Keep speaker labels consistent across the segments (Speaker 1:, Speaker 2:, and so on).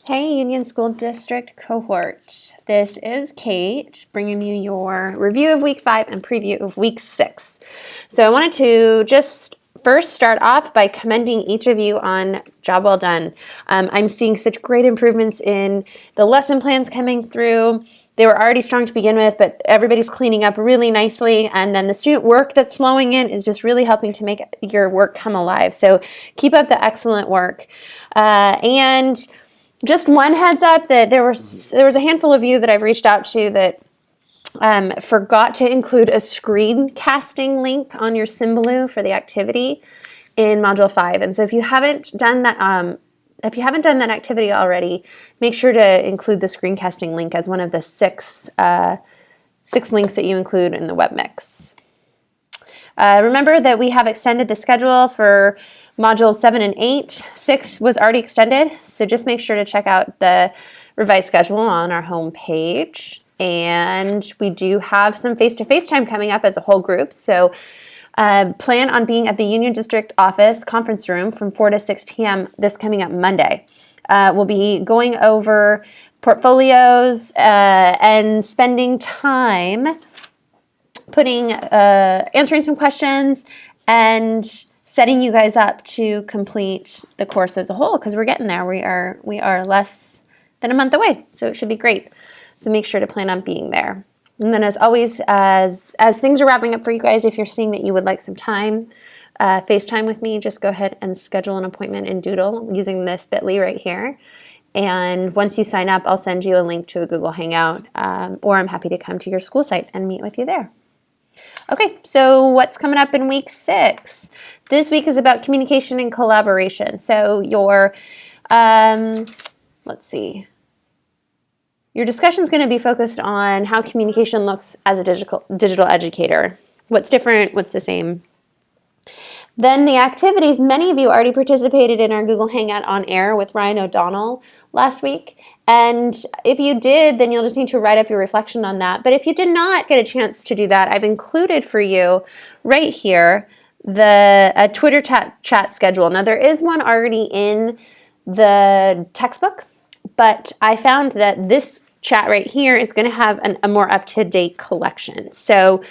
Speaker 1: Hey, Union School District Cohort. This is Kate bringing you your review of week 5 and preview of week 6. So I wanted to just first start off by commending each of you on job well done. I'm seeing such great improvements in the lesson plans coming through. They were already strong to begin with, but everybody's cleaning up really nicely. And then the student work that's flowing in is just really helping to make your work come alive. So keep up the excellent work. And just one heads up that there was a handful of you that I've reached out to that forgot to include a screencasting link on your Symbaloo for the activity in Module 5. And so if you haven't done that activity already, make sure to include the screencasting link as one of the six links that you include in the web mix. Remember that we have extended the schedule for Modules 7 and 8. 6 was already extended, so just make sure to check out the revised schedule on our home page. And we do have some face-to-face time coming up as a whole group, so plan on being at the Union District office conference room from 4 to 6 p.m. this coming up Monday. We'll be going over portfolios and spending time answering some questions and setting you guys up to complete the course as a whole, because we're getting there. We are less than a month away, so it should be great. So make sure to plan on being there. And then as always, as things are wrapping up for you guys, if you're seeing that you would like some time, FaceTime with me, just go ahead and schedule an appointment in Doodle using this bit.ly right here. And once you sign up, I'll send you a link to a Google Hangout, or I'm happy to come to your school site and meet with you there. Okay, so what's coming up in week 6? This week is about communication and collaboration. So your, let's see. Your discussion is going to be focused on how communication looks as a digital educator. What's different? What's the same? Then the activities, many of you already participated in our Google Hangout on Air with Ryan O'Donnell last week. And if you did, then you'll just need to write up your reflection on that. But if you did not get a chance to do that, I've included for you right here the Twitter chat schedule. Now, there is one already in the textbook, but I found that this chat right here is going to have a more up-to-date collection. So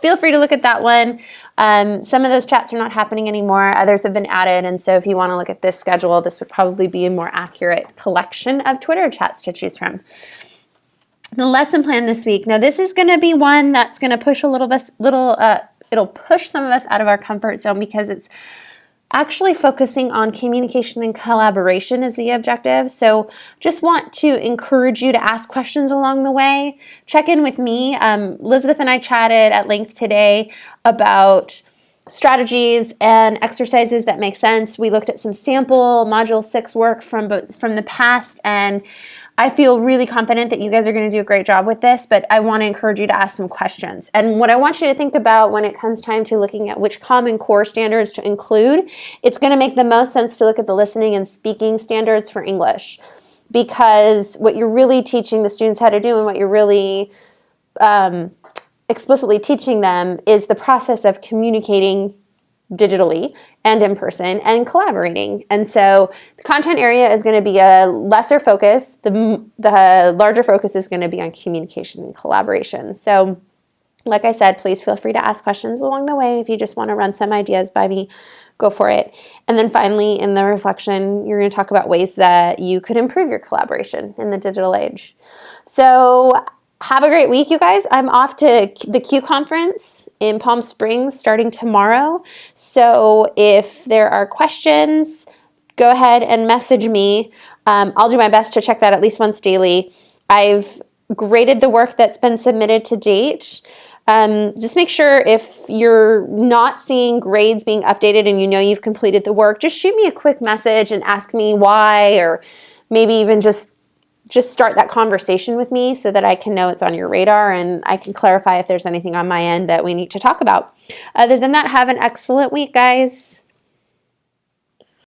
Speaker 1: feel free to look at that one. Some of those chats are not happening anymore. Others have been added. And so if you want to look at this schedule, this would probably be a more accurate collection of Twitter chats to choose from. The lesson plan this week. Now, this is going to be one that's going to push it'll push some of us out of our comfort zone, because it's actually focusing on communication and collaboration is the objective. So just want to encourage you to ask questions along the way. Check in with me. Elizabeth and I chatted at length today about strategies and exercises that make sense. We looked at some sample Module 6 work from the past, and I feel really confident that you guys are going to do a great job with this, but I want to encourage you to ask some questions. And what I want you to think about when it comes time to looking at which Common Core standards to include, it's going to make the most sense to look at the listening and speaking standards for English, because what you're really teaching the students how to do and what you're really explicitly teaching them is the process of communicating digitally and in person and collaborating. And so the content area is going to be a lesser focus. The larger focus is going to be on communication and collaboration. So like I said, please feel free to ask questions along the way. If you just want to run some ideas by me, go for it. And then finally, in the reflection, you're going to talk about ways that you could improve your collaboration in the digital age. So have a great week, you guys. I'm off to the Q conference in Palm Springs starting tomorrow. So if there are questions, go ahead and message me. I'll do my best to check that at least once daily. I've graded the work that's been submitted to date. Just make sure if you're not seeing grades being updated and you know you've completed the work, just shoot me a quick message and ask me why, or maybe even just start that conversation with me so that I can know it's on your radar and I can clarify if there's anything on my end that we need to talk about. Other than that, have an excellent week, guys.